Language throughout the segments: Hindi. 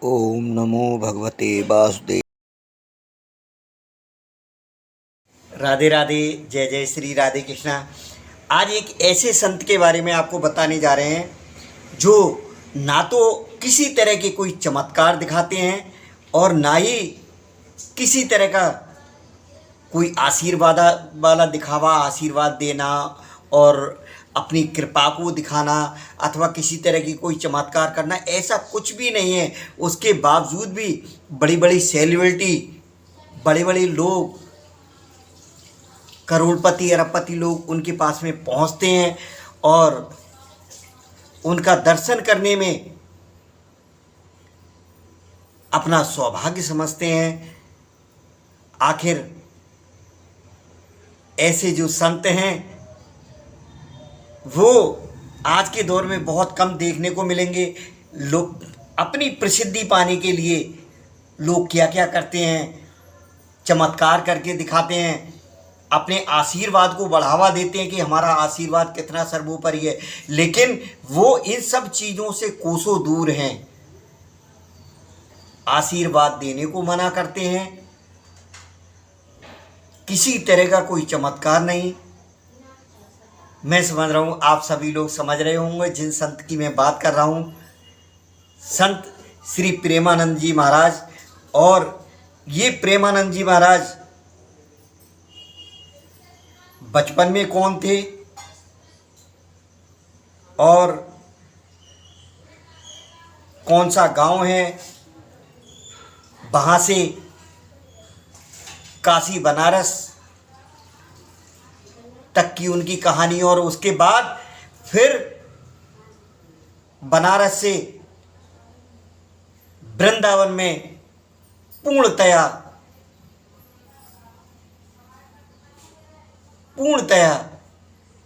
ओम नमो भगवते वासुदेव। राधे राधे, जय जय श्री राधे कृष्णा। आज एक ऐसे संत के बारे में आपको बताने जा रहे हैं जो ना तो किसी तरह के कोई चमत्कार दिखाते हैं और ना ही किसी तरह का कोई आशीर्वाद वाला दिखावा, आशीर्वाद देना और अपनी कृपा को दिखाना अथवा किसी तरह की कोई चमत्कार करना, ऐसा कुछ भी नहीं है। उसके बावजूद भी बड़ी बड़ी सेलिब्रिटी, बड़े बड़े लोग, करोड़पति अरबपति लोग उनके पास में पहुंचते हैं और उनका दर्शन करने में अपना सौभाग्य समझते हैं। आखिर ऐसे जो संत हैं वो आज के दौर में बहुत कम देखने को मिलेंगे। लोग अपनी प्रसिद्धि पाने के लिए लोग क्या क्या करते हैं, चमत्कार करके दिखाते हैं, अपने आशीर्वाद को बढ़ावा देते हैं कि हमारा आशीर्वाद कितना सर्वोपरि है, लेकिन वो इन सब चीज़ों से कोसों दूर हैं। आशीर्वाद देने को मना करते हैं, किसी तरह का कोई चमत्कार नहीं। मैं समझ रहा हूँ आप सभी लोग समझ रहे होंगे जिन संत की मैं बात कर रहा हूँ, संत श्री प्रेमानंद जी महाराज। और ये प्रेमानंद जी महाराज बचपन में कौन थे और कौन सा गांव है, वहाँ से काशी बनारस तक की उनकी कहानी, और उसके बाद फिर बनारस से वृंदावन में पूर्णतया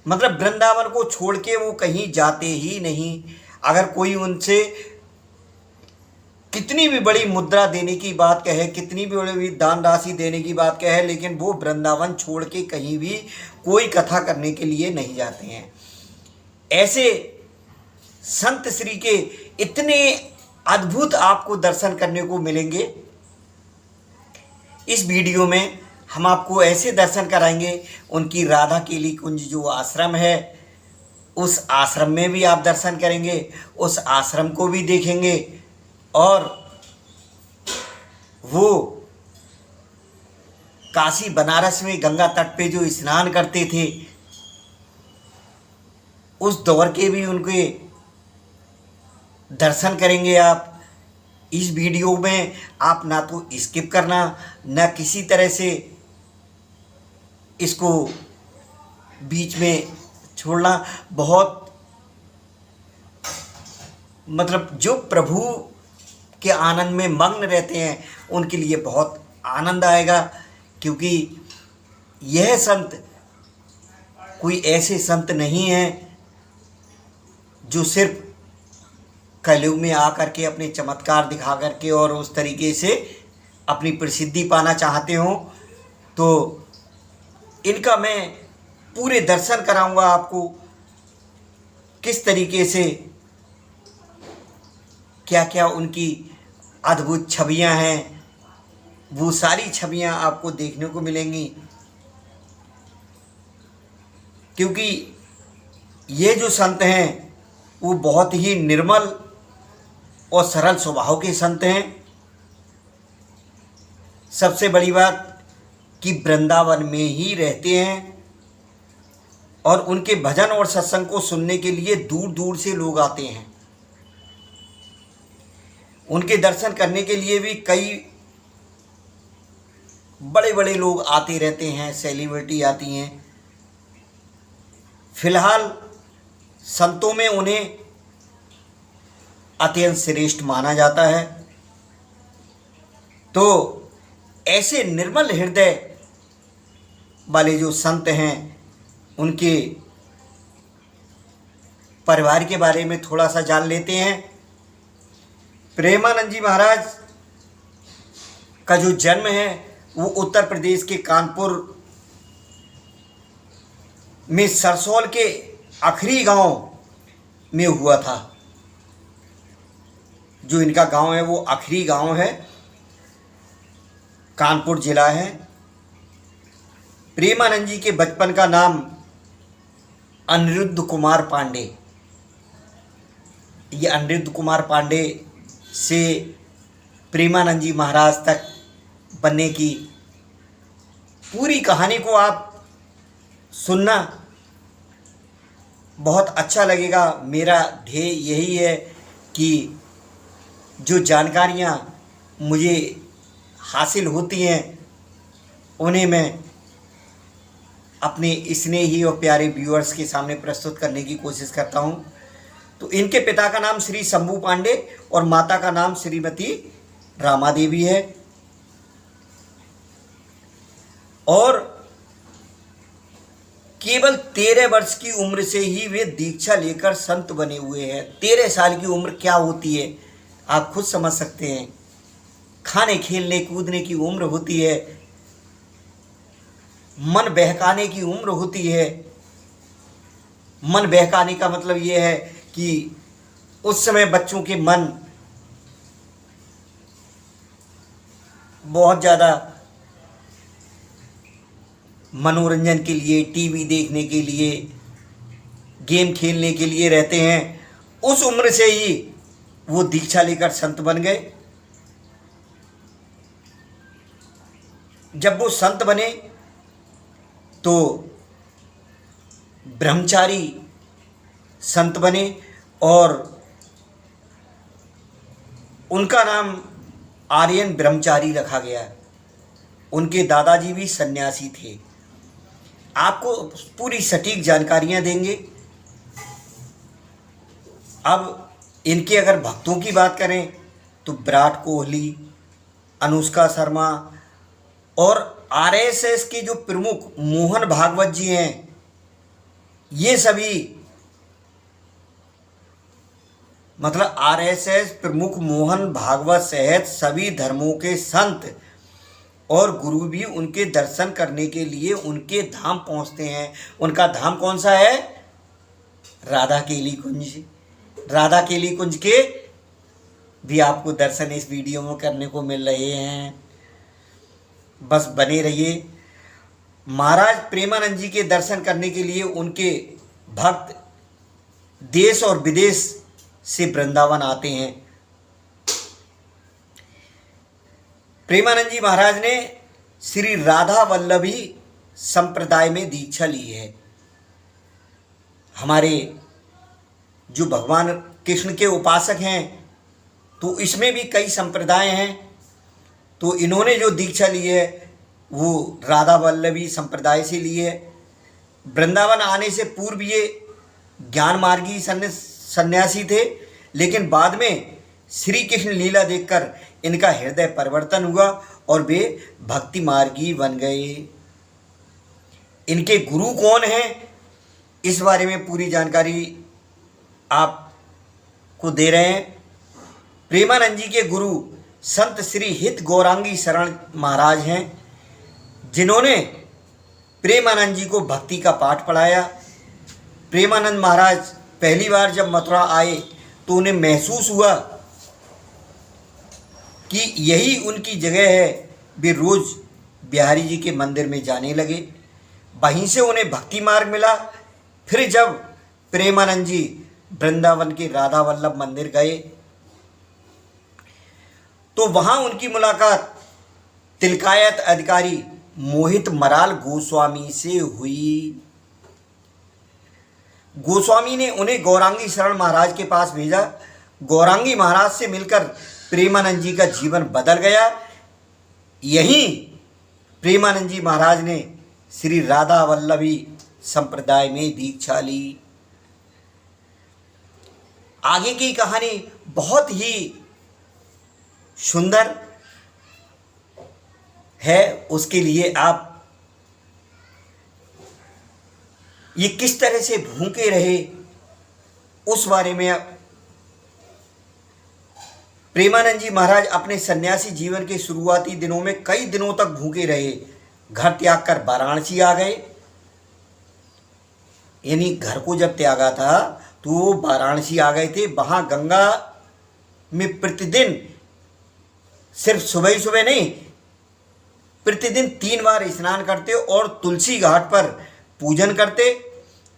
मतलब वृंदावन को छोड़ के वो कहीं जाते ही नहीं। अगर कोई उनसे कितनी भी बड़ी मुद्रा देने की बात कहे, कितनी भी बड़ी दान राशि देने की बात कहे, लेकिन वो वृंदावन छोड़ के कहीं भी कोई कथा करने के लिए नहीं जाते हैं। ऐसे संत श्री के इतने अद्भुत आपको दर्शन करने को मिलेंगे। इस वीडियो में हम आपको ऐसे दर्शन कराएंगे। उनकी राधा केली कुंज जो आश्रम है, उस आश्रम में भी आप दर्शन करेंगे, उस आश्रम को भी देखेंगे, और वो काशी बनारस में गंगा तट पे जो स्नान करते थे उस दौर के भी उनके दर्शन करेंगे आप। इस वीडियो में आप ना तो स्किप करना, ना किसी तरह से इसको बीच में छोड़ना। बहुत मतलब जो प्रभु के आनंद में मग्न रहते हैं उनके लिए बहुत आनंद आएगा, क्योंकि यह संत कोई ऐसे संत नहीं हैं जो सिर्फ कलयुग में आकर के अपने चमत्कार दिखा करके और उस तरीके से अपनी प्रसिद्धि पाना चाहते हों। तो इनका मैं पूरे दर्शन कराऊंगा आपको, किस तरीके से क्या क्या उनकी अद्भुत छवियां हैं, वो सारी छवियां आपको देखने को मिलेंगी। क्योंकि ये जो संत हैं वो बहुत ही निर्मल और सरल स्वभाव के संत हैं। सबसे बड़ी बात कि वृंदावन में ही रहते हैं और उनके भजन और सत्संग को सुनने के लिए दूर दूर से लोग आते हैं। उनके दर्शन करने के लिए भी कई बड़े बड़े लोग आते रहते हैं, सेलिब्रिटी आती हैं। फिलहाल संतों में उन्हें अत्यंत श्रेष्ठ माना जाता है। तो ऐसे निर्मल हृदय वाले जो संत हैं उनके परिवार के बारे में थोड़ा सा जान लेते हैं। प्रेमानंद जी महाराज का जो जन्म है वो उत्तर प्रदेश के कानपुर में सरसौल के आखिरी गांव में हुआ था। जो इनका गांव है वो आखिरी गांव है, कानपुर जिला है। प्रेमानंद जी के बचपन का नाम अनिरुद्ध कुमार पांडे। ये अनिरुद्ध कुमार पांडे से प्रेमानंद जी महाराज तक बनने की पूरी कहानी को आप सुनना, बहुत अच्छा लगेगा। मेरा ध्येय यही है कि जो जानकारियाँ मुझे हासिल होती हैं उन्हें मैं अपने स्नेही और प्यारे व्यूअर्स के सामने प्रस्तुत करने की कोशिश करता हूं। तो इनके पिता का नाम श्री शंभू पांडे और माता का नाम श्रीमती रामा देवी है। और केवल 13 वर्ष की उम्र से ही वे दीक्षा लेकर संत बने हुए हैं। 13 साल की उम्र क्या होती है आप खुद समझ सकते हैं। खाने खेलने कूदने की उम्र होती है, मन बहकाने की उम्र होती है। मन बहकाने का मतलब ये है कि उस समय बच्चों के मन बहुत ज़्यादा मनोरंजन के लिए, टीवी देखने के लिए, गेम खेलने के लिए रहते हैं। उस उम्र से ही वो दीक्षा लेकर संत बन गए। जब वो संत बने तो ब्रह्मचारी संत बने और उनका नाम आर्यन ब्रह्मचारी रखा गया। उनके दादाजी भी सन्यासी थे। आपको पूरी सटीक जानकारियां देंगे। अब इनके अगर भक्तों की बात करें तो विराट कोहली, अनुष्का शर्मा और आरएसएस के जो प्रमुख मोहन भागवत जी हैं, ये सभी मतलब आरएसएस प्रमुख मोहन भागवत सहित सभी धर्मों के संत और गुरु भी उनके दर्शन करने के लिए उनके धाम पहुंचते हैं। उनका धाम कौन सा है? राधा केली कुंज। राधा केली कुंज के भी आपको दर्शन इस वीडियो में करने को मिल रहे हैं। बस बने रहिए। महाराज प्रेमानंद जी के दर्शन करने के लिए उनके भक्त देश और विदेश से वृंदावन आते हैं। प्रेमानंद जी महाराज ने श्री राधा वल्लभी संप्रदाय में दीक्षा ली है। हमारे जो भगवान कृष्ण के उपासक हैं तो इसमें भी कई संप्रदाय हैं। तो इन्होंने जो दीक्षा ली है वो राधा वल्लभी संप्रदाय से ली है। वृंदावन आने से पूर्व ये ज्ञान मार्गी सन्यासी थे, लेकिन बाद में श्री कृष्ण लीला देखकर इनका हृदय परिवर्तन हुआ और वे भक्ति मार्गी बन गए। इनके गुरु कौन हैं, इस बारे में पूरी जानकारी आपको दे रहे हैं। प्रेमानंद जी के गुरु संत श्री हित गौरांगी शरण महाराज हैं, जिन्होंने प्रेमानंद जी को भक्ति का पाठ पढ़ाया। प्रेमानंद महाराज पहली बार जब मथुरा आए तो उन्हें महसूस हुआ कि यही उनकी जगह है। वे रोज बिहारी जी के मंदिर में जाने लगे। वहीं से उन्हें भक्ति मार्ग मिला। फिर जब प्रेमानंद जी वृंदावन के राधा वल्लभ मंदिर गए तो वहां उनकी मुलाकात तिलकायत अधिकारी मोहित मराल गोस्वामी से हुई। गोस्वामी ने उन्हें गौरांगी शरण महाराज के पास भेजा। गौरांगी महाराज से मिलकर प्रेमानंद जी का जीवन बदल गया। यहीं प्रेमानंद जी महाराज ने श्री राधा वल्लभी संप्रदाय में दीक्षा ली। आगे की कहानी बहुत ही सुंदर है। उसके लिए आप ये किस तरह से भूखे रहे उस बारे में प्रेमानंद जी महाराज अपने सन्यासी जीवन के शुरुआती दिनों में कई दिनों तक भूखे रहे। घर त्याग कर वाराणसी आ गए। यानी घर को जब त्यागा था तो वो वाराणसी आ गए थे। वहाँ गंगा में प्रतिदिन, सिर्फ सुबह ही सुबह नहीं, प्रतिदिन 3 बार स्नान करते और तुलसी घाट पर पूजन करते।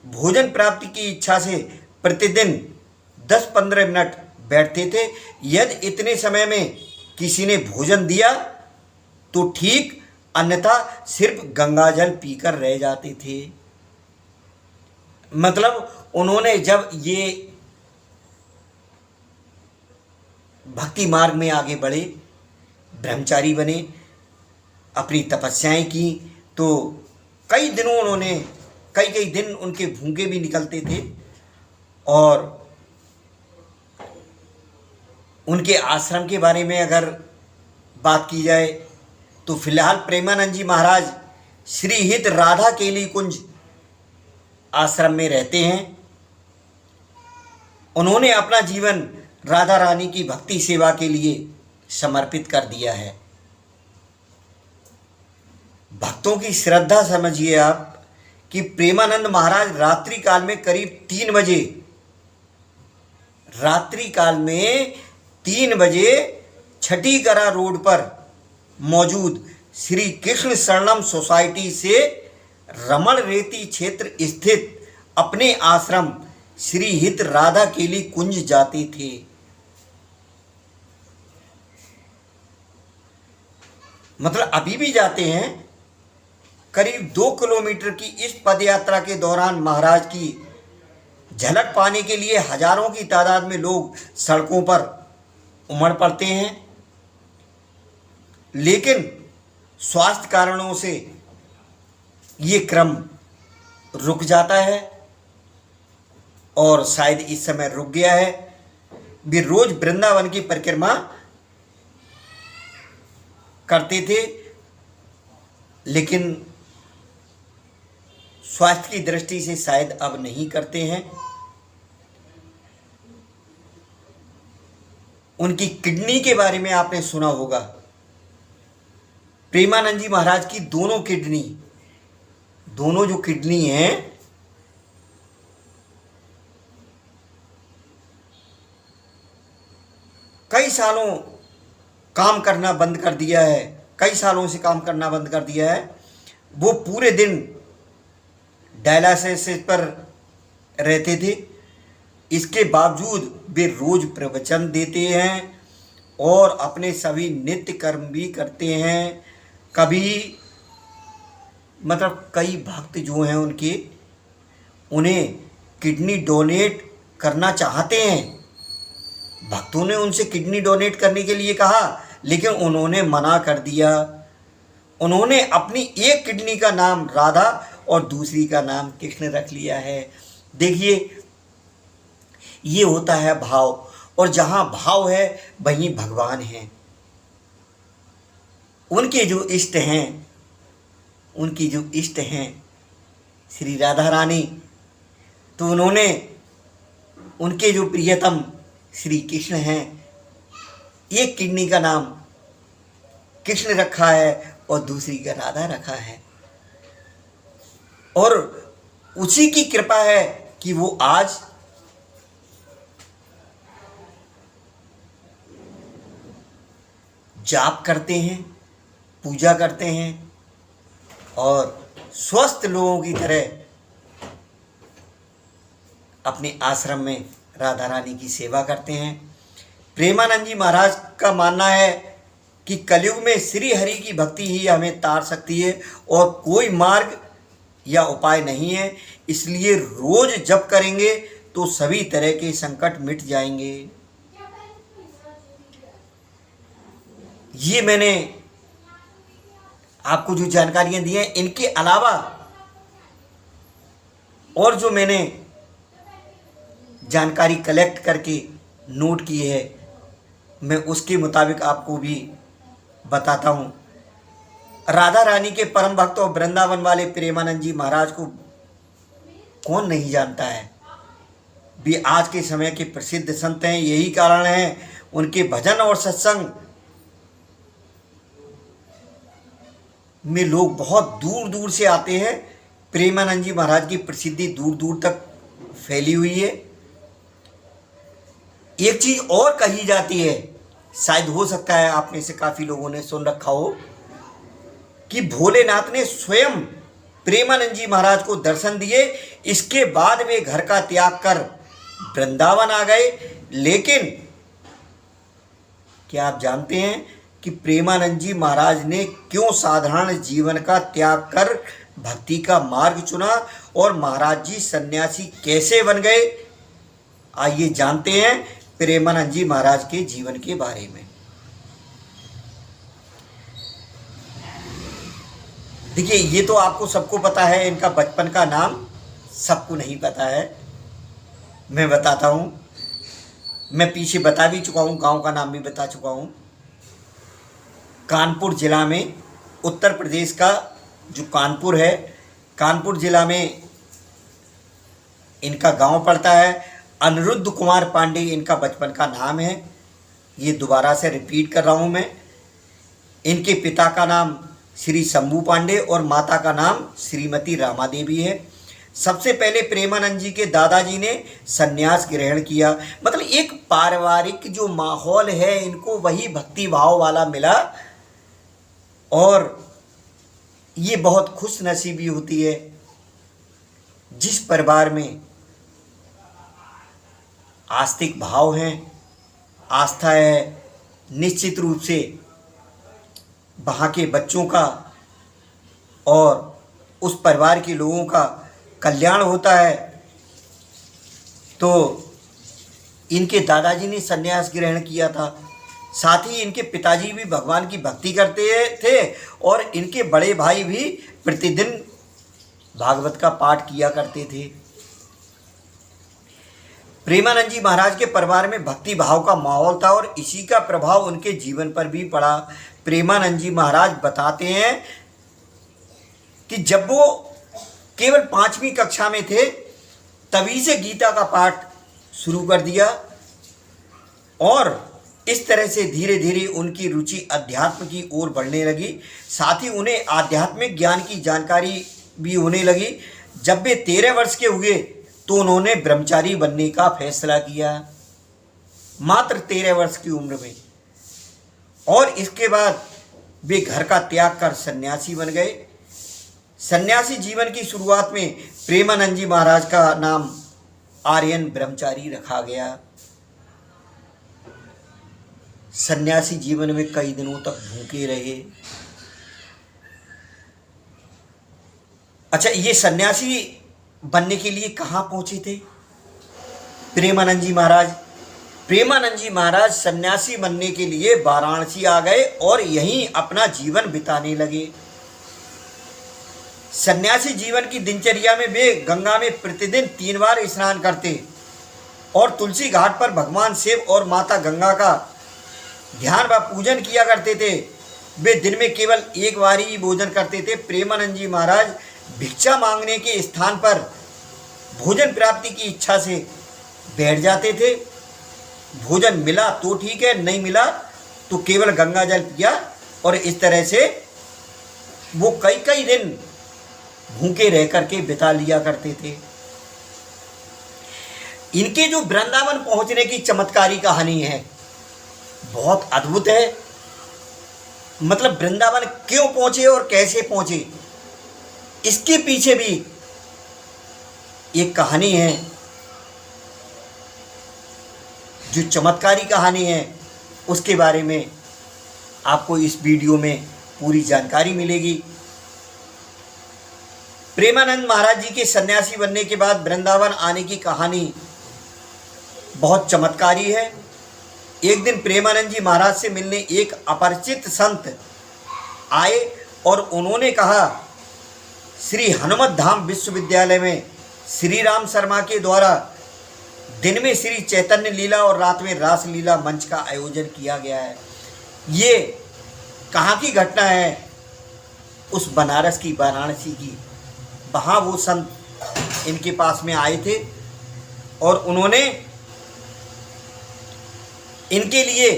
भोजन प्राप्ति की इच्छा से प्रतिदिन 10-15 मिनट बैठते थे। यदि इतने समय में किसी ने भोजन दिया तो ठीक, अन्यथा सिर्फ गंगा जल पीकर रह जाते थे। मतलब उन्होंने जब ये भक्ति मार्ग में आगे बढ़े, ब्रह्मचारी बने, अपनी तपस्याएं की, तो कई दिन उनके भूखे भी निकलते थे। और उनके आश्रम के बारे में अगर बात की जाए तो फिलहाल प्रेमानंद जी महाराज श्री हित राधा केली कुंज आश्रम में रहते हैं। उन्होंने अपना जीवन राधा रानी की भक्ति सेवा के लिए समर्पित कर दिया है। भक्तों की श्रद्धा समझिए आप कि प्रेमानंद महाराज रात्रि काल में करीब 3 बजे छठीकरा रोड पर मौजूद श्री कृष्ण शरणम सोसाइटी से रमण रेती क्षेत्र स्थित अपने आश्रम श्री हित राधा केली कुंज जाते थे। मतलब अभी भी जाते हैं। करीब 2 किलोमीटर की इस पदयात्रा के दौरान महाराज की झलक पाने के लिए हजारों की तादाद में लोग सड़कों पर उमड़ पड़ते हैं, लेकिन स्वास्थ्य कारणों से ये क्रम रुक जाता है और शायद इस समय रुक गया है। वे रोज वृंदावन की परिक्रमा करते थे, लेकिन स्वास्थ्य की दृष्टि से शायद अब नहीं करते हैं। उनकी किडनी के बारे में आपने सुना होगा। प्रेमानंद जी महाराज की दोनों जो किडनी हैं, कई सालों काम करना बंद कर दिया है, कई सालों से काम करना बंद कर दिया है। वो पूरे दिन डायलिसिस पर रहते थे। इसके बावजूद वे रोज प्रवचन देते हैं और अपने सभी नित्य कर्म भी करते हैं। कई भक्त जो हैं उन्हें किडनी डोनेट करना चाहते हैं। भक्तों ने उनसे किडनी डोनेट करने के लिए कहा, लेकिन उन्होंने मना कर दिया। उन्होंने अपनी एक किडनी का नाम राधा और दूसरी का नाम कृष्ण रख लिया है। देखिए, ये होता है भाव, और जहाँ भाव है वहीं भगवान हैं। उनकी जो इष्ट हैं श्री राधा रानी, तो उन्होंने उनके जो प्रियतम श्री कृष्ण हैं, एक किडनी का नाम कृष्ण रखा है और दूसरी का राधा रखा है। और उसी की कृपा है कि वो आज जाप करते हैं, पूजा करते हैं और स्वस्थ लोगों की तरह अपने आश्रम में राधा रानी की सेवा करते हैं। प्रेमानंद जी महाराज का मानना है कि कलयुग में श्री हरि की भक्ति ही हमें तार सकती है और कोई मार्ग या उपाय नहीं है। इसलिए रोज जप करेंगे तो सभी तरह के संकट मिट जाएंगे। ये मैंने आपको जो जानकारियां दी हैं, इनके अलावा और जो मैंने जानकारी कलेक्ट करके नोट की है, मैं उसके मुताबिक आपको भी बताता हूँ। राधा रानी के परम भक्त और वृंदावन वाले प्रेमानंद जी महाराज को कौन नहीं जानता है। वे आज के समय के प्रसिद्ध संत हैं। यही कारण है उनके भजन और सत्संग में लोग बहुत दूर दूर से आते हैं। प्रेमानंद जी महाराज की प्रसिद्धि दूर दूर तक फैली हुई है। एक चीज और कही जाती है, शायद हो सकता है आप में से काफी लोगों ने सुन रखा हो, कि भोलेनाथ ने स्वयं प्रेमानंद जी महाराज को दर्शन दिए। इसके बाद वे घर का त्याग कर वृंदावन आ गए। लेकिन क्या आप जानते हैं कि प्रेमानंद जी महाराज ने क्यों साधारण जीवन का त्याग कर भक्ति का मार्ग चुना और महाराज जी सन्यासी कैसे बन गए? आइए जानते हैं प्रेमानंद जी महाराज के जीवन के बारे में। देखिए, ये तो आपको सबको पता है, इनका बचपन का नाम सबको नहीं पता है। मैं बताता हूँ, मैं पीछे बता भी चुका हूँ, गांव का नाम भी बता चुका हूँ। कानपुर जिला में, उत्तर प्रदेश का जो कानपुर है, कानपुर जिला में इनका गांव पड़ता है। अनिरुद्ध कुमार पांडे इनका बचपन का नाम है। ये दोबारा से रिपीट कर रहा हूँ मैं। इनके पिता का नाम श्री शंभू पांडे और माता का नाम श्रीमती रामा देवी है। सबसे पहले प्रेमानंद जी के दादाजी ने सन्यास ग्रहण किया। मतलब एक पारिवारिक जो माहौल है, इनको वही भक्ति भाव वाला मिला और ये बहुत खुश नसीबी होती है जिस परिवार में आस्तिक भाव हैं, आस्था है। निश्चित रूप से वहाँ के बच्चों का और उस परिवार के लोगों का कल्याण होता है। तो इनके दादाजी ने सन्यास ग्रहण किया था। साथ ही इनके पिताजी भी भगवान की भक्ति करते थे और इनके बड़े भाई भी प्रतिदिन भागवत का पाठ किया करते थे। प्रेमानंद जी महाराज के परिवार में भक्ति भाव का माहौल था और इसी का प्रभाव उनके जीवन पर भी पड़ा। प्रेमानंद जी महाराज बताते हैं कि जब वो केवल 5वीं कक्षा में थे तभी से गीता का पाठ शुरू कर दिया और इस तरह से धीरे धीरे उनकी रुचि अध्यात्म की ओर बढ़ने लगी। साथ ही उन्हें आध्यात्मिक ज्ञान की जानकारी भी होने लगी। जब वे 13 वर्ष के हुए तो उन्होंने ब्रह्मचारी बनने का फैसला किया, मात्र 13 वर्ष की उम्र में। और इसके बाद वे घर का त्याग कर सन्यासी बन गए। सन्यासी जीवन की शुरुआत में प्रेमानंद जी महाराज का नाम आर्यन ब्रह्मचारी रखा गया। सन्यासी जीवन में कई दिनों तक भूखे रहे। अच्छा, ये सन्यासी बनने के लिए कहाँ पहुंचे थे प्रेमानंद जी महाराज? प्रेमानंद जी महाराज सन्यासी बनने के लिए वाराणसी आ गए और यहीं अपना जीवन बिताने लगे। सन्यासी जीवन की दिनचर्या में वे गंगा में प्रतिदिन 3 बार स्नान करते और तुलसी घाट पर भगवान शिव और माता गंगा का ध्यान व पूजन किया करते थे। वे दिन में केवल 1 बार ही भोजन करते थे। प्रेमानंद जी महाराज भिक्षा मांगने के स्थान पर भोजन प्राप्ति की इच्छा से बैठ जाते थे। भोजन मिला तो ठीक है, नहीं मिला तो केवल गंगा जल पिया और इस तरह से वो कई दिन भूखे रह करके बिता लिया करते थे। इनके जो वृंदावन पहुंचने की चमत्कारी कहानी है बहुत अद्भुत है। मतलब वृंदावन क्यों पहुंचे और कैसे पहुंचे, इसके पीछे भी एक कहानी है जो चमत्कारी कहानी है। उसके बारे में आपको इस वीडियो में पूरी जानकारी मिलेगी। प्रेमानंद महाराज जी के सन्यासी बनने के बाद वृंदावन आने की कहानी बहुत चमत्कारी है। एक दिन प्रेमानंद जी महाराज से मिलने एक अपरिचित संत आए और उन्होंने कहा, श्री हनुमत धाम विश्वविद्यालय में श्री राम शर्मा के द्वारा दिन में श्री चैतन्य लीला और रात में रास लीला मंच का आयोजन किया गया है। ये कहाँ की घटना है? उस बनारस की, वाराणसी की। वहाँ वो संत इनके पास में आए थे और उन्होंने इनके लिए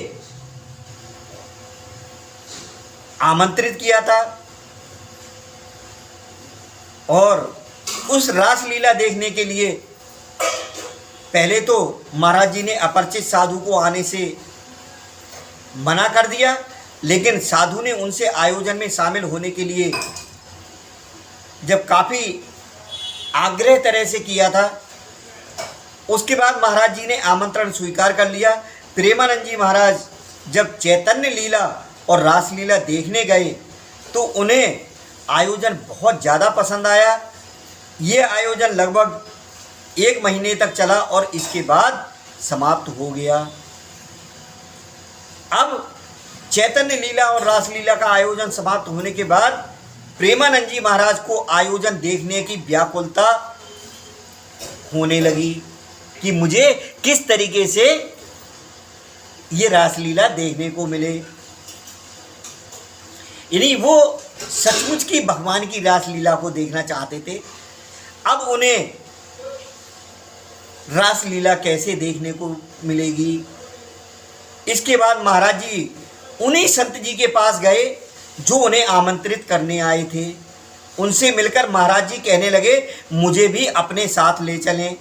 आमंत्रित किया था और उस रास लीला देखने के लिए पहले तो महाराज जी ने अपरिचित साधु को आने से मना कर दिया, लेकिन साधु ने उनसे आयोजन में शामिल होने के लिए जब काफ़ी आग्रह तरह से किया था, उसके बाद महाराज जी ने आमंत्रण स्वीकार कर लिया। प्रेमानंद जी महाराज जब चैतन्य लीला और रासलीला देखने गए तो उन्हें आयोजन बहुत ज़्यादा पसंद आया। ये आयोजन लगभग 1 महीने तक चला और इसके बाद समाप्त हो गया। अब चैतन्य लीला और रासलीला का आयोजन समाप्त होने के बाद प्रेमानंद जी महाराज को आयोजन देखने की व्याकुलता होने लगी कि मुझे किस तरीके से ये रासलीला देखने को मिले। यानी वो सचमुच की भगवान की रासलीला को देखना चाहते थे। अब उन्हें रासलीला कैसे देखने को मिलेगी। इसके बाद महाराज जी उन्हीं संत जी के पास गए जो उन्हें आमंत्रित करने आए थे। उनसे मिलकर महाराज जी कहने लगे, मुझे भी अपने साथ ले चलें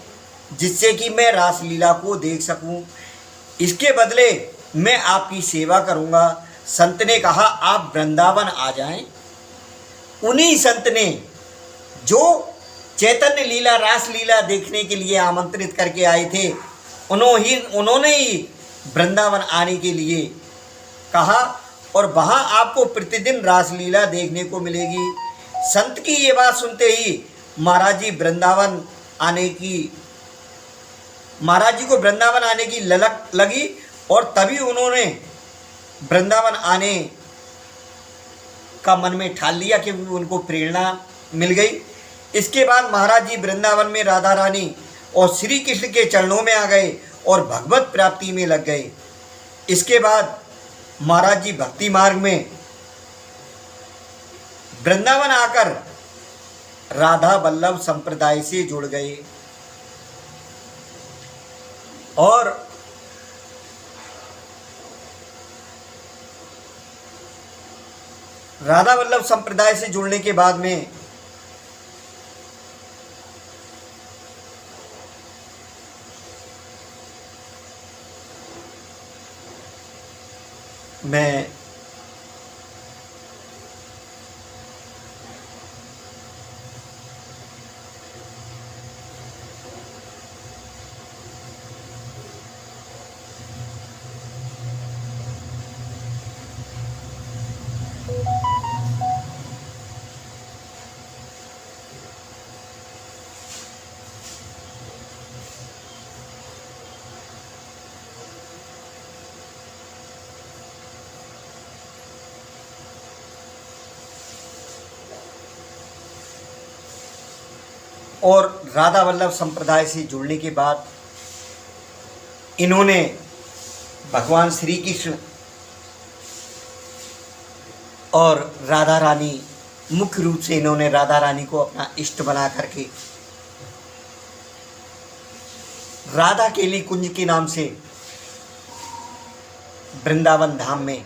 जिससे कि मैं रासलीला को देख सकूं। इसके बदले मैं आपकी सेवा करूंगा। संत ने कहा, आप वृंदावन आ जाएं। उन्हीं संत ने जो चैतन्य लीला रासलीला देखने के लिए आमंत्रित करके आए थे, उन्होंने ही वृंदावन आने के लिए कहा और वहाँ आपको प्रतिदिन रासलीला देखने को मिलेगी। संत की ये बात सुनते ही महाराज जी को वृंदावन आने की ललक लगी और तभी उन्होंने वृंदावन आने का मन में ठान लिया, क्योंकि उनको प्रेरणा मिल गई। इसके बाद महाराज जी वृंदावन में राधा रानी और श्री कृष्ण के चरणों में आ गए और भगवत प्राप्ति में लग गए। इसके बाद महाराज जी भक्ति मार्ग में वृंदावन आकर राधा वल्लभ संप्रदाय से जुड़ गए और राधा वल्लभ संप्रदाय से जुड़ने के बाद में मैं और राधा वल्लभ संप्रदाय से जुड़ने के बाद इन्होंने भगवान श्री कृष्ण और राधा रानी, मुख्य रूप से इन्होंने राधा रानी को अपना इष्ट बना करके राधा केली कुंज के नाम से वृंदावन धाम में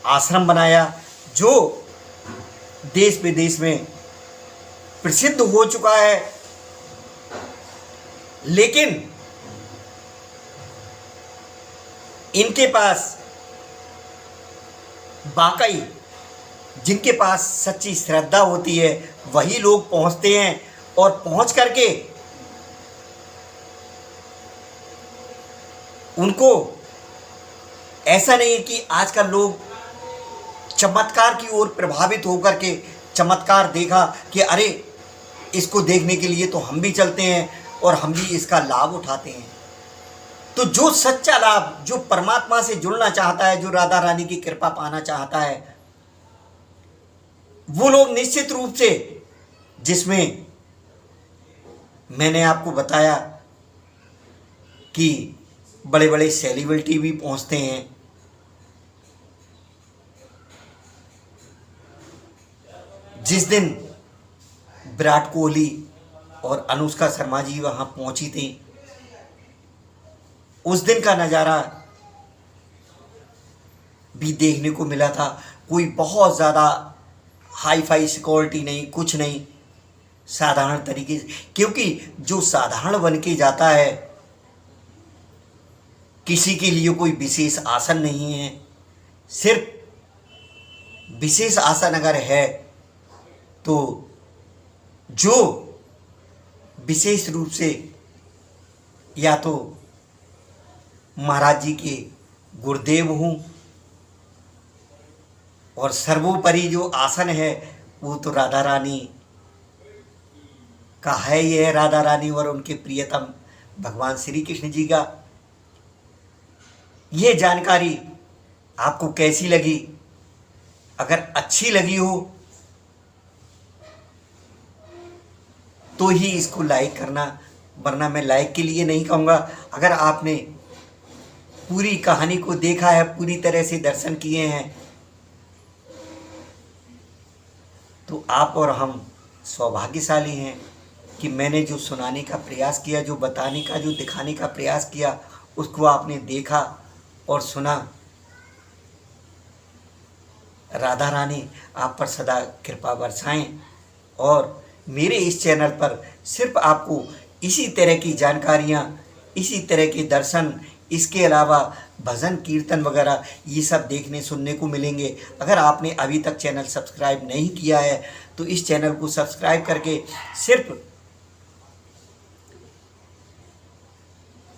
आश्रम बनाया, जो देश विदेश में प्रसिद्ध हो चुका है। लेकिन इनके पास वाकई जिनके पास सच्ची श्रद्धा होती है वही लोग पहुंचते हैं और पहुंच करके उनको ऐसा नहीं है कि आजकल लोग चमत्कार की ओर प्रभावित होकर के चमत्कार देखा कि अरे इसको देखने के लिए तो हम भी चलते हैं और हम भी इसका लाभ उठाते हैं। तो जो सच्चा लाभ, जो परमात्मा से जुड़ना चाहता है, जो राधा रानी की कृपा पाना चाहता है, वो लोग निश्चित रूप से, जिसमें मैंने आपको बताया कि बड़े बड़े सेलिब्रिटी भी पहुंचते हैं। जिस दिन विराट कोहली और अनुष्का शर्मा जी वहाँ पहुँची थी, उस दिन का नज़ारा भी देखने को मिला था। कोई बहुत ज़्यादा हाई फाई सिक्योरिटी नहीं, कुछ नहीं, साधारण तरीके से, क्योंकि जो साधारण बन के जाता है किसी के लिए कोई विशेष आसन नहीं है। सिर्फ विशेष आसन अगर है तो जो विशेष रूप से या तो महाराज जी के गुरुदेव हों, और सर्वोपरि जो आसन है वो तो राधा रानी का है। ये है राधा रानी और उनके प्रियतम भगवान श्री कृष्ण जी का। ये जानकारी आपको कैसी लगी? अगर अच्छी लगी हो तो ही इसको लाइक करना, वरना मैं लाइक के लिए नहीं कहूँगा। अगर आपने पूरी कहानी को देखा है, पूरी तरह से दर्शन किए हैं, तो आप और हम सौभाग्यशाली हैं कि मैंने जो सुनाने का प्रयास किया, जो बताने का, जो दिखाने का प्रयास किया, उसको आपने देखा और सुना। राधा रानी आप पर सदा कृपा बरसाएं और मेरे इस चैनल पर सिर्फ आपको इसी तरह की जानकारियाँ, इसी तरह के दर्शन, इसके अलावा भजन कीर्तन वगैरह ये सब देखने सुनने को मिलेंगे। अगर आपने अभी तक चैनल सब्सक्राइब नहीं किया है तो इस चैनल को सब्सक्राइब करके सिर्फ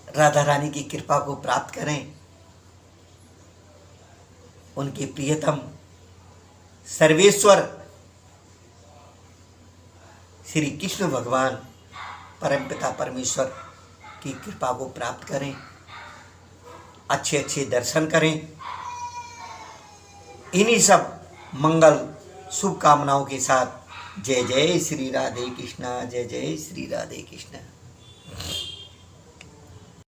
राधा रानी की कृपा को प्राप्त करें। उनके प्रियतम सर्वेश्वर श्री कृष्ण भगवान परमपिता परमेश्वर की कृपा को प्राप्त करें, अच्छे अच्छे दर्शन करें। इन्हीं सब मंगल शुभकामनाओं के साथ जय जय श्री राधे कृष्णा, जय जय श्री राधे कृष्णा।